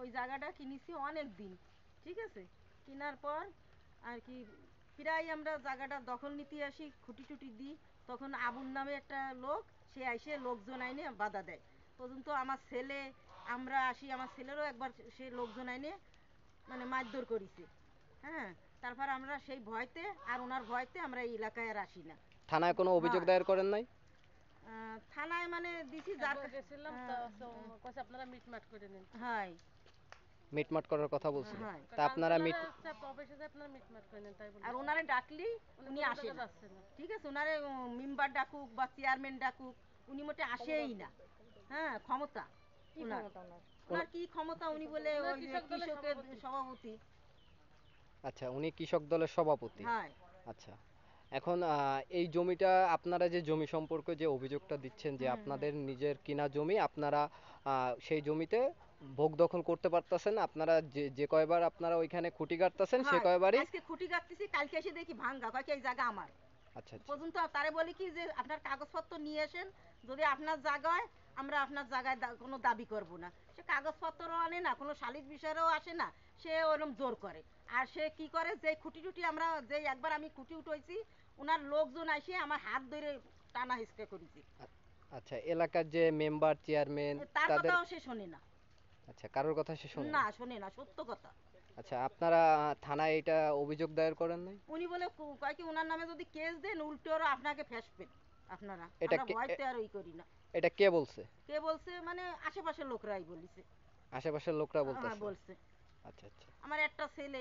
ওই জায়গাটা কিনেছি অনেক দিন, ঠিক আছে। কেনার পর আর কি প্রায় আমরা জায়গাটা দখল নিতে আসি, খুঁটি টুটি দিই, তখন আবুল নামে একটা লোক, সে এসে লোকজন আইনে বাধা দেয়। পর্যন্ত আমার ছেলে, আমরা আসি, আমার ছেলেরও একবার সে লোকজন আইনে মানে মারধর করেছে। হ্যাঁ, তারপর আমরা সেই ভয়তে আর ওনার ভয়তে আমরা এই এলাকায় আর আসি না। থানায় কোনো অভিযোগ দায়ের করেন নাই? থানায় মানে দিছি, যার গেছিলাম তো কইছে আপনারা মিটমাট করে নিন। হয় মিটমাট করার কথা বলছিল। হ্যাঁ। তা আপনারা অফিসে যে আপনারা মিটমাট করে নিন তাই বলে। আর ওনারে ডাকলি উনি আসে না, ঠিক আছে। ওনারে মেম্বার ডাকুক বা চেয়ারম্যান ডাকুক, উনি মোটে আসেই না। হ্যাঁ, ক্ষমতা ওনার কি ক্ষমতা, উনি বলে ওই কৃষকের সভাপতি। আচ্ছা, উনি কৃষক দলের সভাপতি। হ্যাঁ। আচ্ছা, এখন এই জমিটা আপনারা যে জমি সম্পর্কে যে অভিযোগটা দিচ্ছেন যে আপনাদের নিজের কিনা জমি, আপনারা সেই জমিতে ভোগ দখল করতে পারতেছেন, আপনারা যে কয়বার আপনারা ওইখানে খুঁটি গাড়তেছেন সে কয়বারই আজকে খুঁটি গাড়তেছি, কালকে এসে দেখি ভাঙ্গা, কয় কি এই জায়গা আমার। আচ্ছা আচ্ছা। পর্যন্ত তারে বলি কি যে আপনার কাগজপত্র নিয়ে আসেন, যদি আপনার জায়গায়, আমরা আপনার জায়গায় কোনো দাবি করব না। সে কাগজপত্রও আনে না, কোনো সালিশ বিষয়েও আসে না, সে ওরকম জোর করে। আর সে কি করে, যে খুঁটি টুটি আমরা, যে একবার আমি খুঁটি উঠেছি, ওনার লোকজন আসে আমার হাত ধরে টানা হিসকে করেছি। আচ্ছা, এলাকার যে মেম্বার চেয়ারম্যান তার তাদের কথাও সে শোনে না। আচ্ছা, কারোর কথা সে শোনে না, শোনে না, সত্য কথা। আচ্ছা, আপনারা থানায় এটা অভিযোগ দায়ের করেন নাই? উনি বলে কয় কি ওনার নামে যদি কেস দেন উল্টো আরো আপনাকে ফেসবেন আপনারা। এটা আমরা ভয়তে আর ওই করি না। এটা কে বলছে? কে বলছে মানে আশেপাশের লোকরাই বলিছে। আশেপাশের লোকরা হ্যাঁ, বলতেছে। বলছে। আচ্ছা আচ্ছা। আমার একটা ছেলে